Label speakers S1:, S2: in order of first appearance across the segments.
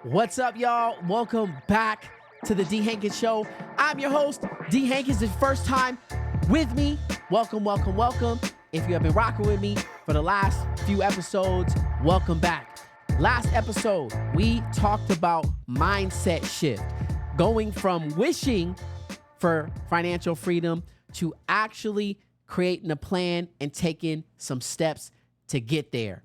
S1: What's up, y'all? Welcome back to the Dee Hankins Show. I'm your host, Dee Hankins. It's first time with me. Welcome, welcome, welcome. If you have been rocking with me for the last few episodes, welcome back. Last episode, we talked about mindset shift, going from wishing for financial freedom to actually creating a plan and taking some steps to get there.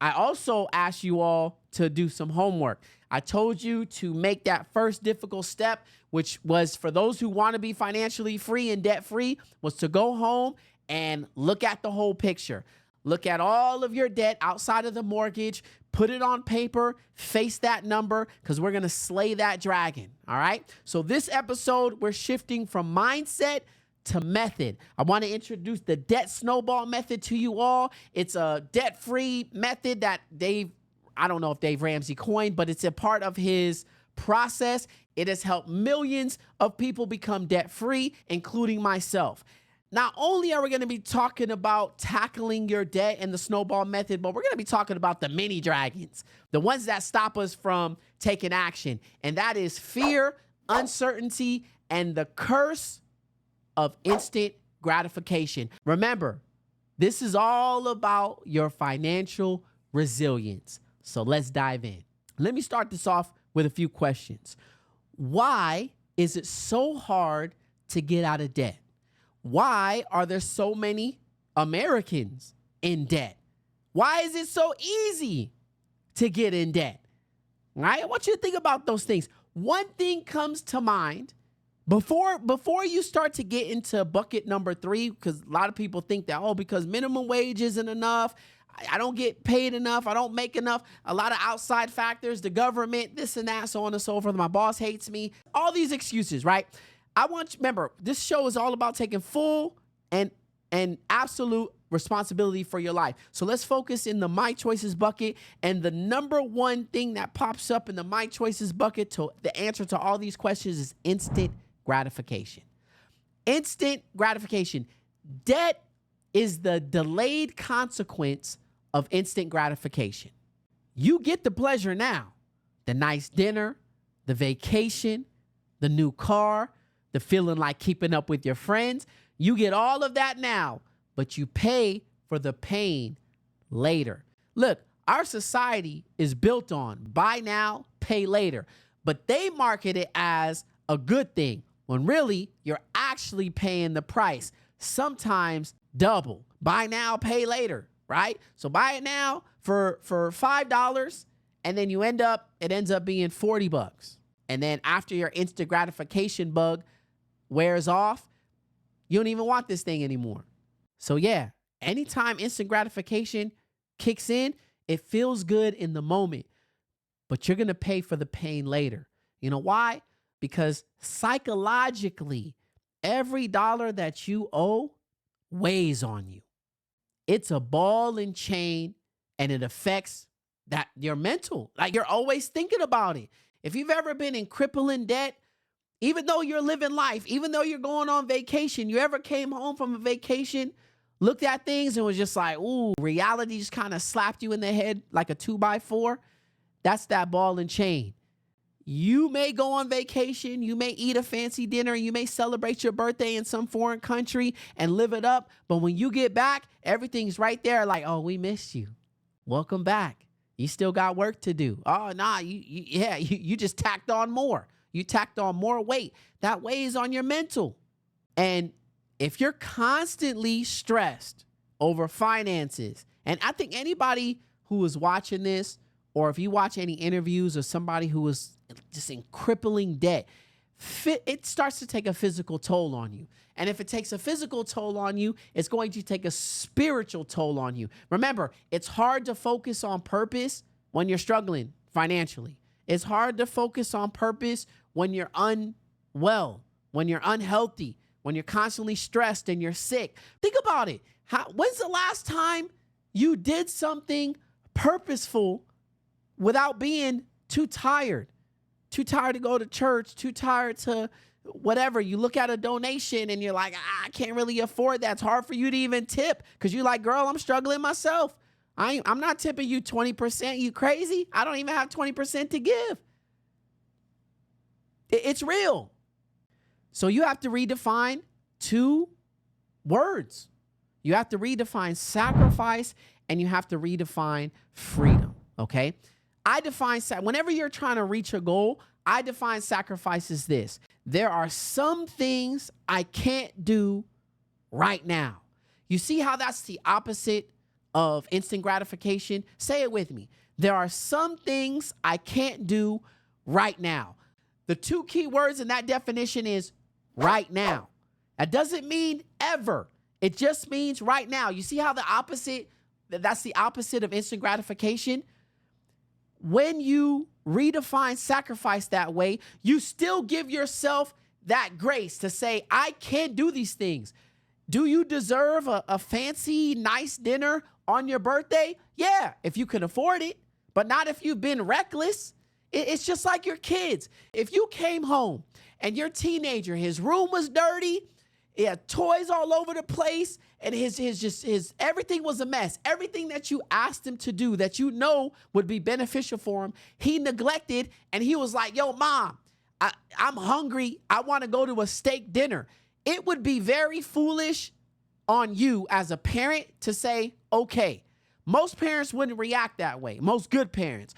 S1: I also asked you all to do some homework. I told you to make that first difficult step, which was for those who want to be financially free and debt free, was to go home and look at the whole picture. Look at all of your debt outside of the mortgage, put it on paper, face that number, because we're going to slay that dragon. All right. So this episode, we're shifting from mindset to method. I want to introduce the debt snowball method to you all. It's a debt-free method that I don't know if Dave Ramsey coined, but it's a part of his process. It has helped millions of people become debt-free, including myself. Not only are we going to be talking about tackling your debt and the snowball method, but we're going to be talking about the mini dragons, the ones that stop us from taking action. And that is fear, uncertainty, and the curse of instant gratification. Remember, this is all about your financial resilience. So let's dive in. Let me start this off with a few questions. Why is it so hard to get out of debt? Why are there so many Americans in debt? Why is it so easy to get in debt? All right? I want you to think about those things. One thing comes to mind before you start to get into bucket number 3, because a lot of people think that, because minimum wage isn't enough, I don't get paid enough, I don't make enough, a lot of outside factors, the government, this and that, so on and so forth, my boss hates me, all these excuses, right? Remember, this show is all about taking full and absolute responsibility for your life. So let's focus in the My Choices bucket, and the number one thing that pops up in the My Choices bucket to the answer to all these questions is instant gratification. Instant gratification. Debt is the delayed consequence of instant gratification. You get the pleasure now, the nice dinner, the vacation, the new car, the feeling like keeping up with your friends. You get all of that now, but you pay for the pain later. Look, our society is built on buy now, pay later, but they market it as a good thing when really you're actually paying the price, sometimes double. Buy now, pay later, right? So buy it now for $5, and then it ends up being $40. And then after your instant gratification bug wears off, you don't even want this thing anymore. So yeah, anytime instant gratification kicks in, it feels good in the moment, but you're going to pay for the pain later. You know why? Because psychologically, every dollar that you owe weighs on you. It's a ball and chain, and it affects your mental. Like, you're always thinking about it. If you've ever been in crippling debt, even though you're living life, even though you're going on vacation, you ever came home from a vacation, looked at things and was just like, ooh, reality just kind of slapped you in the head like a 2x4. That's that ball and chain. You may go on vacation, you may eat a fancy dinner, you may celebrate your birthday in some foreign country and live it up, but when you get back, everything's right there like, oh, we missed you. Welcome back. You still got work to do. Oh, nah, you just tacked on more. You tacked on more weight. That weighs on your mental. And if you're constantly stressed over finances, and I think anybody who is watching this, or if you watch any interviews of somebody who is just in crippling debt, it starts to take a physical toll on you. And if it takes a physical toll on you, it's going to take a spiritual toll on you. Remember, it's hard to focus on purpose when you're struggling financially. It's hard to focus on purpose when you're unwell, when you're unhealthy, when you're constantly stressed and you're sick. Think about it. When's the last time you did something purposeful without being too tired to go to church, too tired to whatever, you look at a donation and you're like, I can't really afford that. It's hard for you to even tip because you're like, girl, I'm struggling myself. I'm not tipping you 20%. You crazy? I don't even have 20% to give. It's real. So you have to redefine two words. You have to redefine sacrifice and you have to redefine freedom, okay? I define, whenever you're trying to reach a goal, I define sacrifice as this. There are some things I can't do right now. You see how that's the opposite of instant gratification? Say it with me. There are some things I can't do right now. The two key words in that definition is right now. That doesn't mean ever. It just means right now. You see how that's the opposite of instant gratification? When you redefine sacrifice that way, you still give yourself that grace to say, I can't do these things. Do you deserve a fancy, nice dinner on your birthday? Yeah, if you can afford it, but not if you've been reckless. It's just like your kids. If you came home and your teenager, his room was dirty, he had toys all over the place, and his everything was a mess. Everything that you asked him to do that you know would be beneficial for him, he neglected, and he was like, yo, mom, I'm hungry. I want to go to a steak dinner. It would be very foolish on you as a parent to say, okay. Most parents wouldn't react that way. Most good parents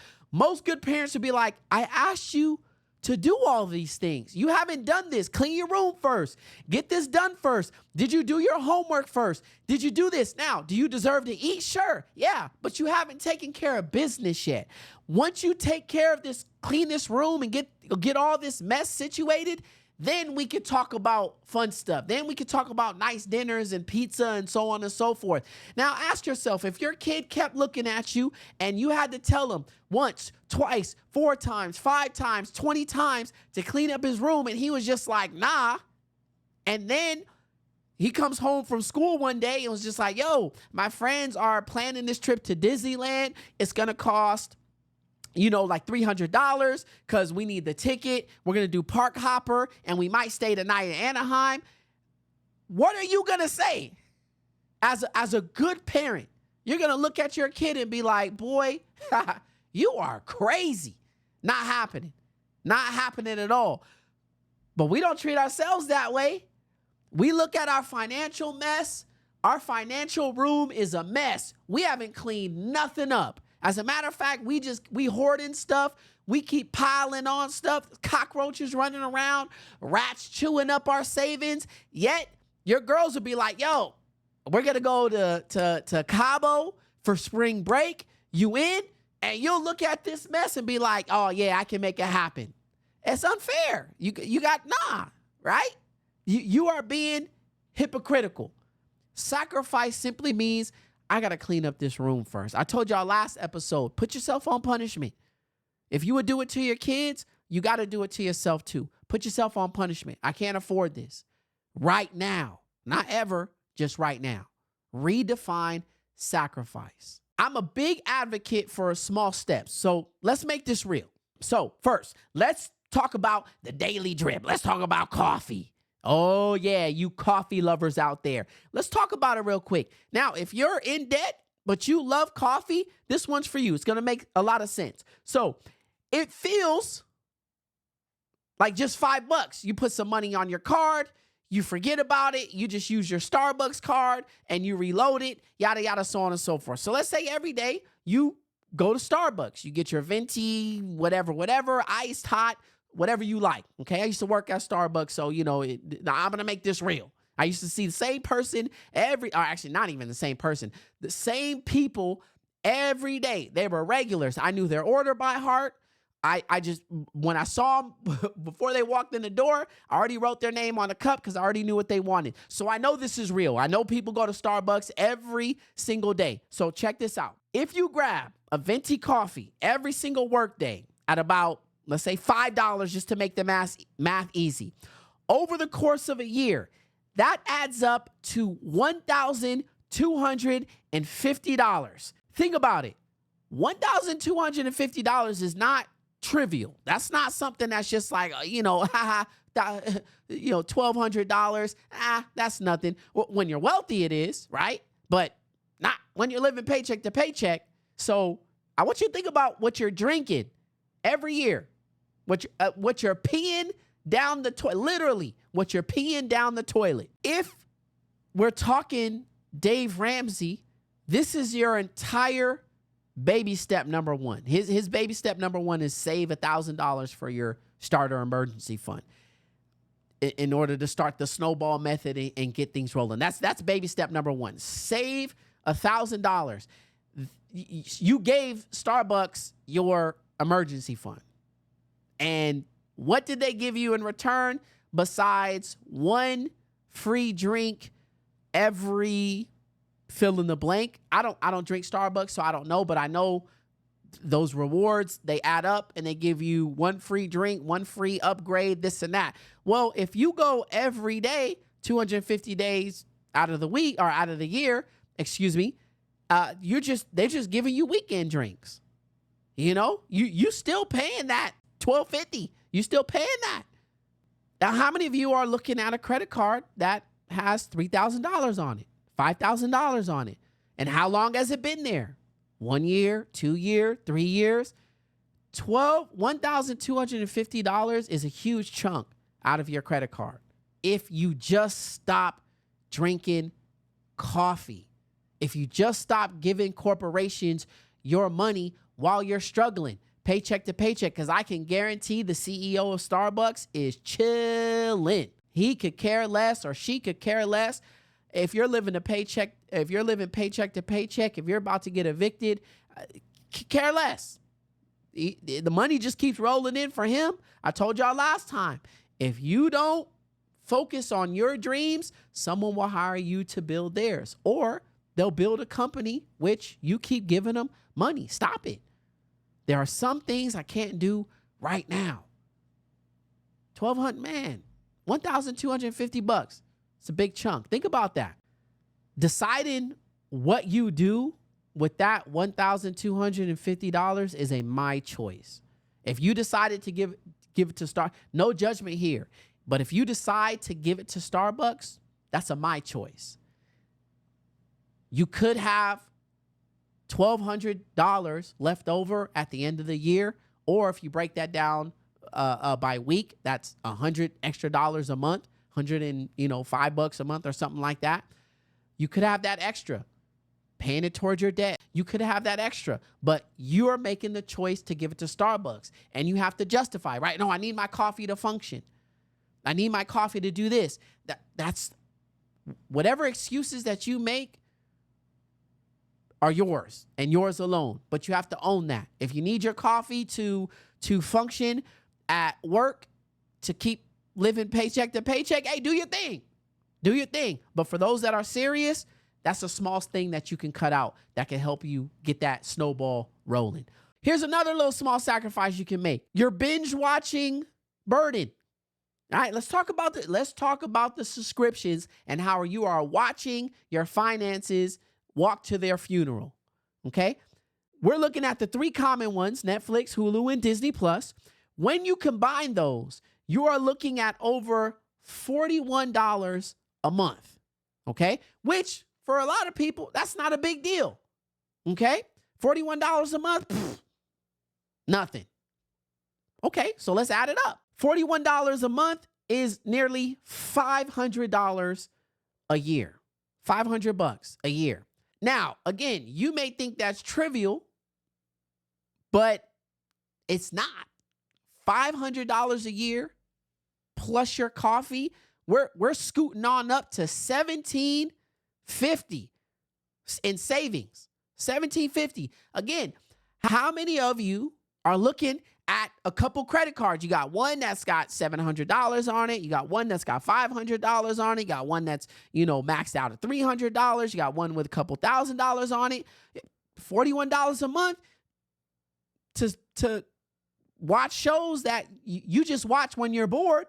S1: would be like, I asked you to do all these things. You haven't done this. Clean your room first. Get this done first. Did you do your homework first? Did you do this? Now, do you deserve to eat? Sure. Yeah, but you haven't taken care of business yet. Once you take care of this, clean this room and get all this mess situated, then we could talk about fun stuff. Then we could talk about nice dinners and pizza and so on and so forth. Now ask yourself, if your kid kept looking at you and you had to tell him once, twice, 4 times, 5 times, 20 times to clean up his room and he was just like, nah. And then he comes home from school one day and was just like, yo, my friends are planning this trip to Disneyland. It's going to cost like $300 because we need the ticket. We're going to do park hopper and we might stay the night in Anaheim. What are you going to say as a good parent? You're going to look at your kid and be like, boy, you are crazy. Not happening. Not happening at all. But we don't treat ourselves that way. We look at our financial mess. Our financial room is a mess. We haven't cleaned nothing up. As a matter of fact, we hoarding stuff. We keep piling on stuff. Cockroaches running around, rats chewing up our savings. Yet your girls will be like, yo, we're going to go to Cabo for spring break. You in? And you'll look at this mess and be like, oh, yeah, I can make it happen. It's unfair. You got, right? You are being hypocritical. Sacrifice simply means I got to clean up this room first. I told y'all last episode, put yourself on punishment. If you would do it to your kids, you got to do it to yourself too. Put yourself on punishment. I can't afford this. Right now. Not ever, just right now. Redefine sacrifice. I'm a big advocate for small steps. So let's make this real. So first, let's talk about the daily drip. Let's talk about coffee. Oh, yeah, you coffee lovers out there. Let's talk about it real quick. Now, if you're in debt, but you love coffee, this one's for you. It's going to make a lot of sense. So it feels like just $5. You put some money on your card, you forget about it, you just use your Starbucks card, and you reload it, yada, yada, so on and so forth. So let's say every day you go to Starbucks. You get your venti, whatever, iced, hot, whatever you like, okay? I used to work at Starbucks, so, I'm going to make this real. I used to see the same person actually not even the same person, the same people every day. They were regulars. I knew their order by heart. I just, when I saw them before they walked in the door, I already wrote their name on the cup because I already knew what they wanted. So I know this is real. I know people go to Starbucks every single day. So check this out. If you grab a venti coffee every single workday at about, let's say $5 just to make the math easy. Over the course of a year, that adds up to $1,250. Think about it. $1,250 is not trivial. That's not something that's just like, $1,200. That's nothing. When you're wealthy, it is, right? But not when you're living paycheck to paycheck. So I want you to think about what you're drinking every year, what you're peeing down the toilet, literally what you're peeing down the toilet. If we're talking Dave Ramsey, this is your entire baby step number one. His baby step number one is save $1,000 for your starter emergency fund in order to start the snowball method and get things rolling. That's baby step number one. Save $1,000. You gave Starbucks your emergency fund. And what did they give you in return besides one free drink every fill in the blank? I don't drink Starbucks, so I don't know, but I know those rewards, they add up and they give you one free drink, one free upgrade, this and that. Well, if you go every day, 250 days out of the week or out of the year, they're just giving you weekend drinks. You still paying that $12.50. You still paying that. Now, how many of you are looking at a credit card that has $3,000 on it, $5,000 on it? And how long has it been there? 1 year, 2 years, 3 years? $1,250 is a huge chunk out of your credit card if you just stop drinking coffee. If you just stop giving corporations your money while you're struggling, paycheck to paycheck, because I can guarantee the CEO of Starbucks is chilling. He could care less or she could care less. If you're living paycheck to paycheck, if you're about to get evicted, care less. The money just keeps rolling in for him. I told y'all last time, if you don't focus on your dreams, someone will hire you to build theirs, or they'll build a company which you keep giving them money. Stop it. There are some things I can't do right now. $1,250. It's a big chunk. Think about that. Deciding what you do with that $1,250 is my choice. If you decided to give it to no judgment here, but if you decide to give it to Starbucks, that's my choice. You could have $1,200 left over at the end of the year, or if you break that down by week, that's $100 extra a month, $5 a month or something like that. You could have that extra, paying it towards your debt. You could have that extra, but you're making the choice to give it to Starbucks, and you have to justify, right? No, I need my coffee to function. I need my coffee to do this. That's whatever excuses that you make are yours and yours alone, but you have to own that. If you need your coffee to function at work, to keep living paycheck to paycheck, hey, do your thing. Do your thing. But for those that are serious, that's a small thing that you can cut out that can help you get that snowball rolling. Here's another little small sacrifice you can make. Your binge watching burden. All right, let's talk about the subscriptions and how you are watching your finances walk to their funeral. Okay? We're looking at the 3 common ones: Netflix, Hulu, and Disney Plus. When you combine those, you are looking at over $41 a month. Okay? Which for a lot of people, that's not a big deal. Okay? $41 a month, nothing. Okay, so let's add it up. $41 a month is nearly $500 a year. $500 a year. Now, again, you may think that's trivial, but it's not. $500 a year plus your coffee, we're scooting on up to $1,750 in savings. $1,750. Again, how many of you are looking at a couple credit cards? You got one that's got $700 on it. You got one that's got $500 on it. You got one that's, maxed out at $300. You got one with a couple $1,000s on it. $41 a month to watch shows that you just watch when you're bored.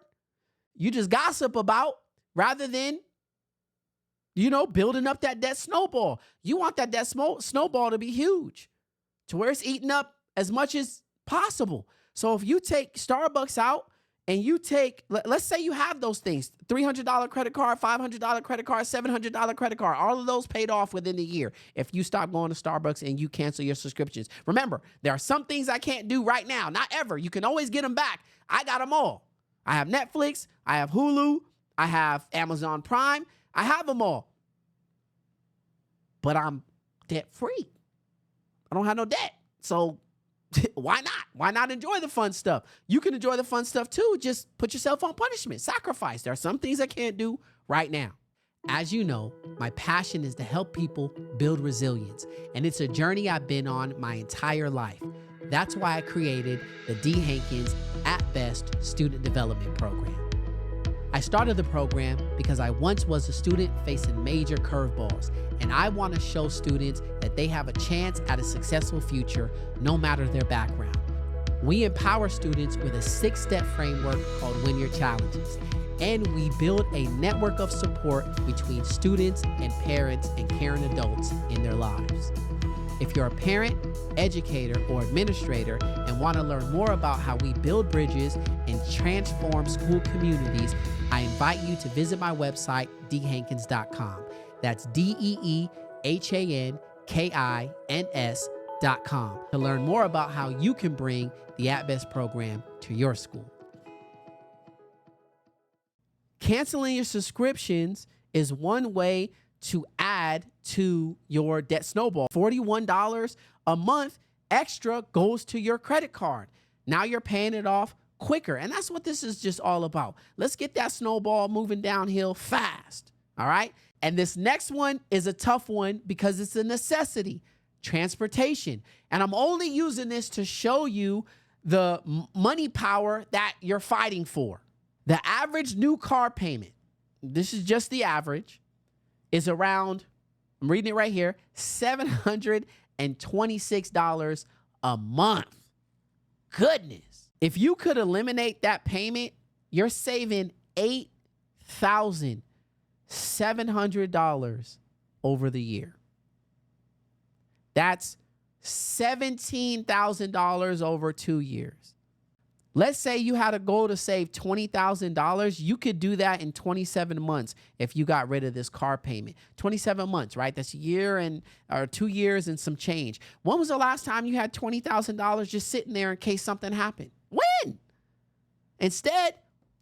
S1: You just gossip about, rather than, building up that debt snowball. You want that snowball to be huge, to where it's eating up as much as possible. So if you take Starbucks out and you take, let's say you have those things, $300 credit card, $500 credit card, $700 credit card, all of those paid off within the year if you stop going to Starbucks and you cancel your subscriptions. Remember, there are some things I can't do right now, not ever. You can always get them back. I got them all. I have Netflix, I have Hulu, I have Amazon Prime, I have them all. But I'm debt free. I don't have no debt. So why not? Why not enjoy the fun stuff? You can enjoy the fun stuff too. Just put yourself on punishment, sacrifice. There are some things I can't do right now. As you know, my passion is to help people build resilience, and it's a journey I've been on my entire life. That's why I created the Dee Hankins At Best Student Development Program. I started the program because I once was a student facing major curveballs, and I want to show students that they have a chance at a successful future no matter their background. We empower students with a 6-step framework called Win Your Challenges, and we build a network of support between students and parents and caring adults in their lives. If you're a parent, educator, or administrator and want to learn more about how we build bridges and transform school communities, I invite you to visit my website, deehankins.com. That's DeeHankins.com to learn more about how you can bring the At Best program to your school. Canceling your subscriptions is one way to add to your debt snowball. $41 a month extra goes to your credit card. Now you're paying it off quicker. And that's what this is just all about. Let's get that snowball moving downhill fast. All right. And this next one is a tough one because it's a necessity: transportation. And I'm only using this to show you the money power that you're fighting for. The average new car payment, this is average, is around, I'm reading it right here, $726 a month. Goodness. If you could eliminate that payment, you're saving $8,700 over the year. That's $17,000 over 2 years. Let's say you had a goal to save $20,000. You could do that in 27 months if you got rid of this car payment. 27 months, right? That's a year or 2 years and some change. When was the last time you had $20,000 just sitting there in case something happened? When? Instead,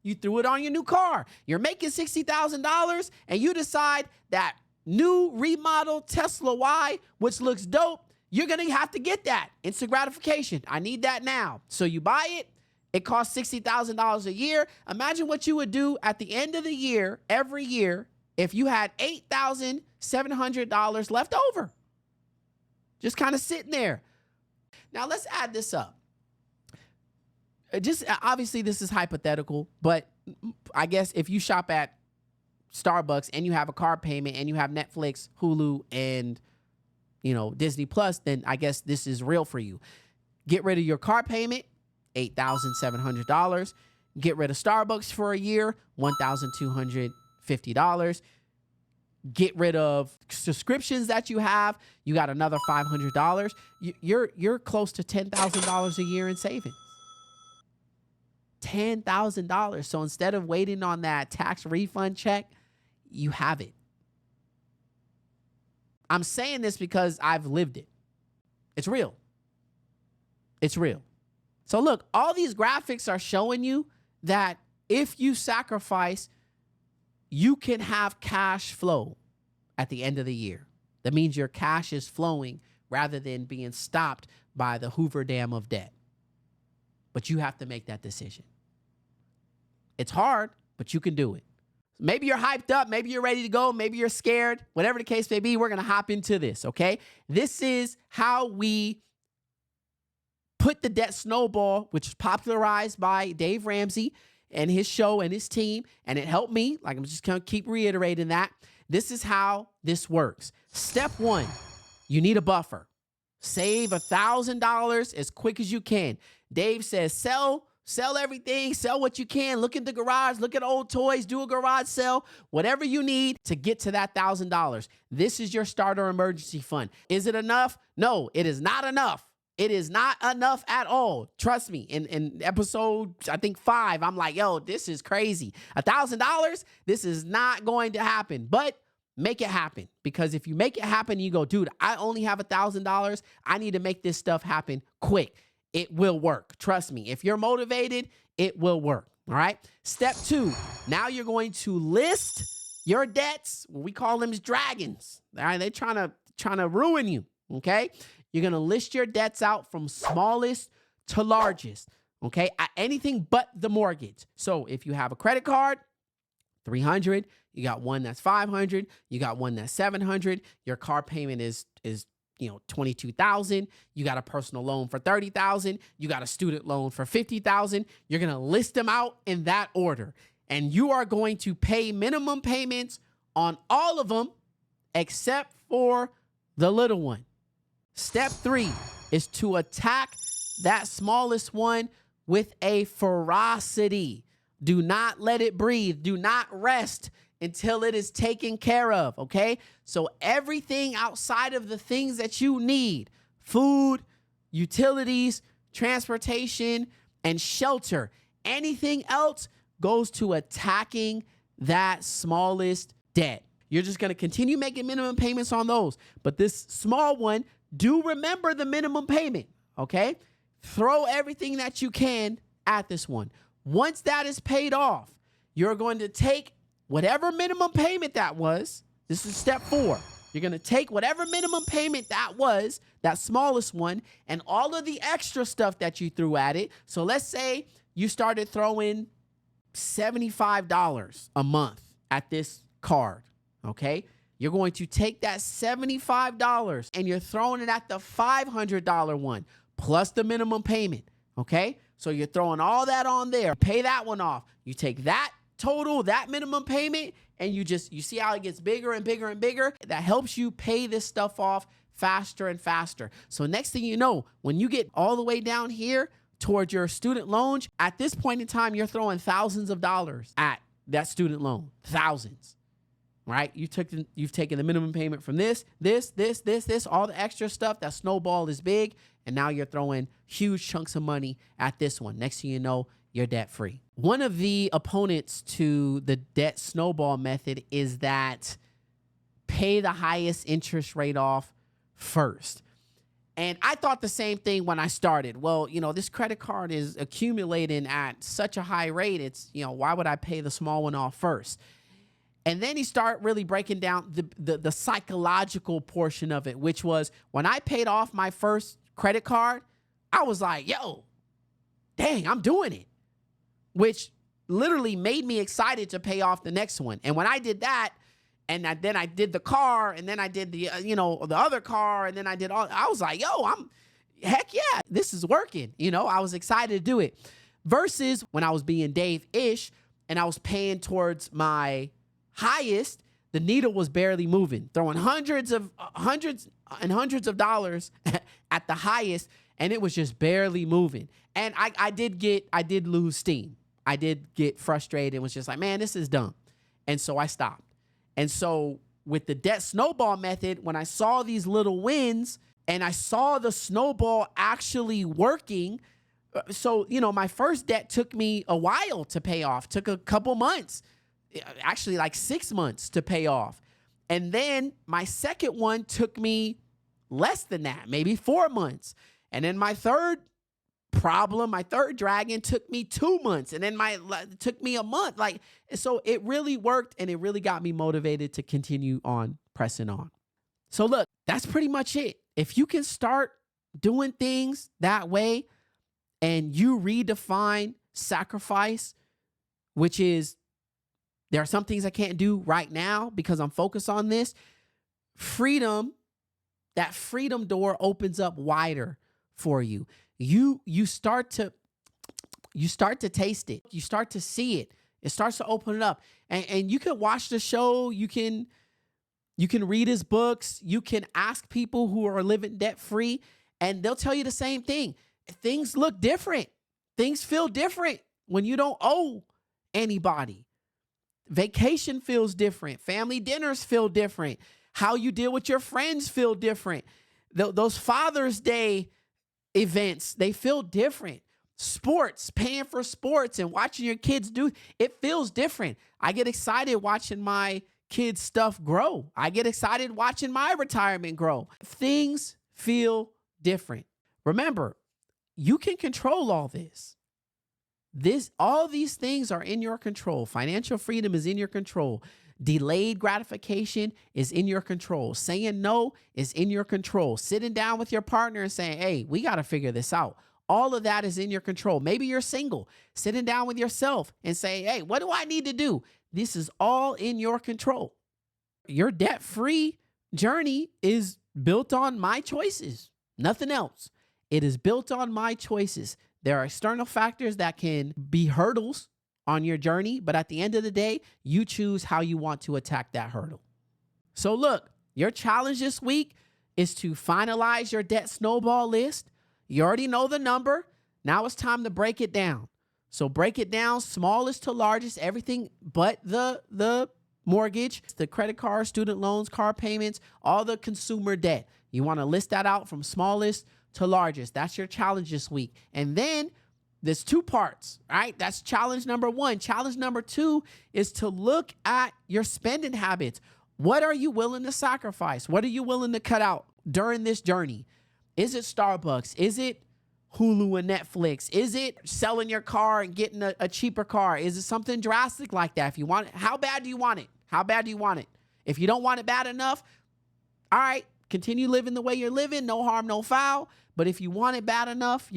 S1: you threw it on your new car. You're making $60,000 and you decide that new remodeled Tesla Y, which looks dope, you're going to have to get that. Instant gratification. I need that now. So you buy it. It costs $60,000 a year. Imagine what you would do at the end of the year, every year, if you had $8,700 left over. Just kind of sitting there. Now let's add this up. Just obviously this is hypothetical, but I guess if you shop at Starbucks and you have a car payment and you have Netflix, Hulu, and Disney Plus, then I guess this is real for you. Get rid of your car payment, $8,700. Get rid of Starbucks for a year, $1,250. Get rid of subscriptions that you have. You got another $500. You're close to $10,000 a year in savings. $10,000. So instead of waiting on that tax refund check, you have it. I'm saying this because I've lived it. It's real. It's real. So look, all these graphics are showing you that if you sacrifice, you can have cash flow at the end of the year. That means your cash is flowing rather than being stopped by the Hoover Dam of debt. But you have to make that decision. It's hard, but you can do it. Maybe you're hyped up. Maybe you're ready to go. Maybe you're scared. Whatever the case may be, we're going to hop into this, okay? This is how we put the debt snowball, which is popularized by Dave Ramsey and his show and his team, and it helped me. Like, I'm just going to keep reiterating that. This is how this works. Step one, you need a buffer. Save $1,000 as quick as you can. Dave says sell everything, sell what you can. Look at the garage, look at old toys, do a garage sale, whatever you need to get to that $1,000. This is your starter emergency fund. Is it enough? No, it is not enough. It is not enough at all. Trust me. In episode, I think 5, I'm like, yo, this is crazy. $1,000, this is not going to happen. But make it happen. Because if you make it happen, you go, dude, I only have $1,000. I need to make this stuff happen quick. It will work. Trust me. If you're motivated, it will work. All right. Step 2. Now you're going to list your debts. We call them dragons. All right. They're trying to ruin you. Okay. You're going to list your debts out from smallest to largest. Okay. Anything but the mortgage. So if you have a credit card, $300, you got one that's $500, you got one that's $700, your car payment is $22,000, you got a personal loan for $30,000, you got a student loan for $50,000. You're going to list them out in that order, and you are going to pay minimum payments on all of them except for the little one. Step 3 is to attack that smallest one with a ferocity. Do not let it breathe. Do not rest until it is taken care of, okay? So everything outside of the things that you need, food, utilities, transportation, and shelter, anything else goes to attacking that smallest debt. You're just going to continue making minimum payments on those. But this small one, do remember the minimum payment, okay? Throw everything that you can at this one. Once that is paid off, you're going to take whatever minimum payment that was. This is step 4. You're going to take whatever minimum payment that was, that smallest one, and all of the extra stuff that you threw at it. So let's say you started throwing $75 a month at this card, okay? You're going to take that $75 and you're throwing it at the $500 one plus the minimum payment, okay? So you're throwing all that on there. Pay that one off. You take that total, that minimum payment, and you see how it gets bigger and bigger and bigger. That helps you pay this stuff off faster and faster. So next thing you know, when you get all the way down here towards your student loans, at this point in time, you're throwing thousands of dollars at that student loan. Thousands. Right? You've taken the minimum payment from this, all the extra stuff. That snowball is big. And now you're throwing huge chunks of money at this one. Next thing you know, you're debt free. One of the opponents to the debt snowball method is that pay the highest interest rate off first. And I thought the same thing when I started. Well, this credit card is accumulating at such a high rate. It's, why would I pay the small one off first? And then he started really breaking down the psychological portion of it, which was when I paid off my first credit card, I was like, yo, dang, I'm doing it, which literally made me excited to pay off the next one. And when I did that, and then I did the car, and then I did the, the other car, and then I did all, I was like, yo, heck yeah, this is working. I was excited to do it. Versus when I was being Dave-ish and I was paying towards my highest, the needle was barely moving, throwing hundreds and hundreds of dollars at the highest, and it was just barely moving. And I did lose steam. I did get frustrated and was just like, man, this is dumb. And so I stopped. And so with the debt snowball method, when I saw these little wins and I saw the snowball actually working, so, my first debt took me a while to pay off, took a couple months, actually like 6 months to pay off. And then my second one took me less than that, maybe 4 months. And then my third dragon took me 2 months. And then it took me a month. So it really worked, and it really got me motivated to continue on pressing on. So look, that's pretty much it. If you can start doing things that way and you redefine sacrifice, which is, there are some things I can't do right now because I'm focused on this. That freedom door opens up wider for you. You start to taste it. You start to see it. It starts to open it up. And you can watch the show. You can read his books. You can ask people who are living debt free, and they'll tell you the same thing. Things look different. Things feel different when you don't owe anybody. Vacation feels different. Family dinners feel different. How you deal with your friends feel different. Those Father's Day events, they feel different. Sports, paying for sports and watching your kids do, it feels different. I get excited watching my kids' stuff grow. I get excited watching my retirement grow. Things feel different. Remember, you can control all this. All these things are in your control. Financial freedom is in your control. Delayed gratification is in your control. Saying no is in your control. Sitting down with your partner and saying, hey, we got to figure this out. All of that is in your control. Maybe you're single, sitting down with yourself and saying, hey, what do I need to do? This is all in your control. Your debt-free journey is built on my choices, nothing else. It is built on my choices. There are external factors that can be hurdles on your journey, but at the end of the day, you choose how you want to attack that hurdle. So look, your challenge this week is to finalize your debt snowball list. You already know the number. Now it's time to break it down. So break it down, smallest to largest, everything but the mortgage, the credit card, student loans, car payments, all the consumer debt. You want to list that out from smallest to largest. That's your challenge this week. And then there's 2 parts, right? That's challenge number 1. Challenge number 2 is to look at your spending habits. What are you willing to sacrifice? What are you willing to cut out during this journey? Is it Starbucks? Is it Hulu and Netflix? Is it selling your car and getting a cheaper car? Is it something drastic like that? If you want it, how bad do you want it? How bad do you want it? If you don't want it bad enough, all right, continue living the way you're living. No harm, no foul. But if you want it bad enough,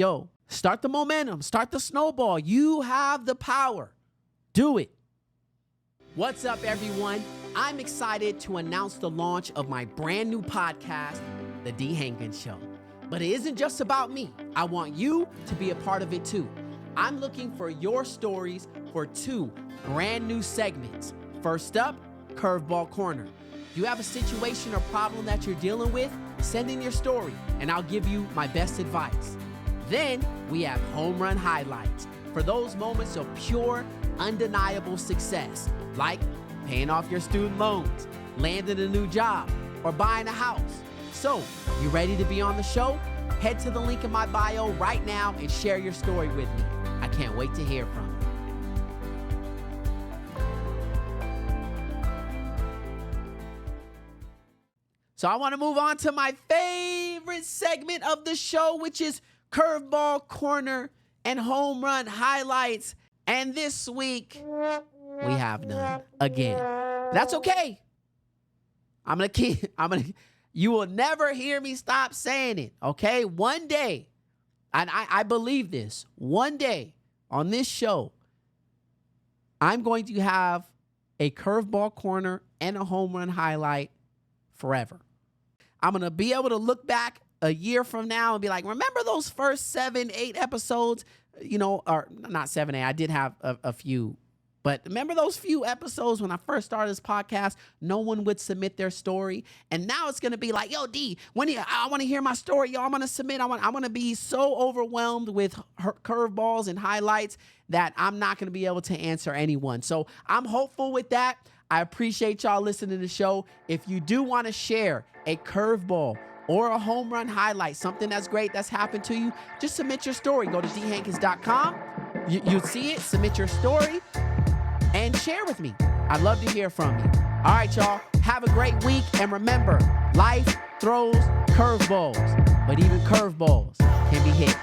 S1: start the momentum. Start the snowball. You have the power. Do it. What's up, everyone? I'm excited to announce the launch of my brand new podcast, The Dee Hankins Show. But it isn't just about me. I want you to be a part of it too. I'm looking for your stories for 2 brand new segments. First up, Curveball Corner. You have a situation or problem that you're dealing with? Send in your story and I'll give you my best advice. Then we have Home Run Highlights for those moments of pure, undeniable success, like paying off your student loans, landing a new job, or buying a house. So, you ready to be on the show? Head to the link in my bio right now and share your story with me. I can't wait to hear from you. So I want to move on to my favorite segment of the show, which is Curveball Corner and Home Run Highlights. And this week, we have none again. That's okay. You will never hear me stop saying it, okay? One day, and I believe this, one day on this show, I'm going to have a curveball corner and a home run highlight forever. I'm going to be able to look back a year from now and be like, remember those first 7, 8 episodes? Or not 7, 8, I did have a few. But remember those few episodes when I first started this podcast, no one would submit their story. And now it's going to be like, yo, D, I want to hear my story. Yo, I'm going to submit. I want to be so overwhelmed with curveballs and highlights that I'm not going to be able to answer anyone. So I'm hopeful with that. I appreciate y'all listening to the show. If you do want to share a curveball or a home run highlight, something that's great that's happened to you, just submit your story. Go to deehankins.com. You'll see it. Submit your story and share with me. I'd love to hear from you. All right, y'all. Have a great week. And remember, life throws curveballs, but even curveballs can be hit.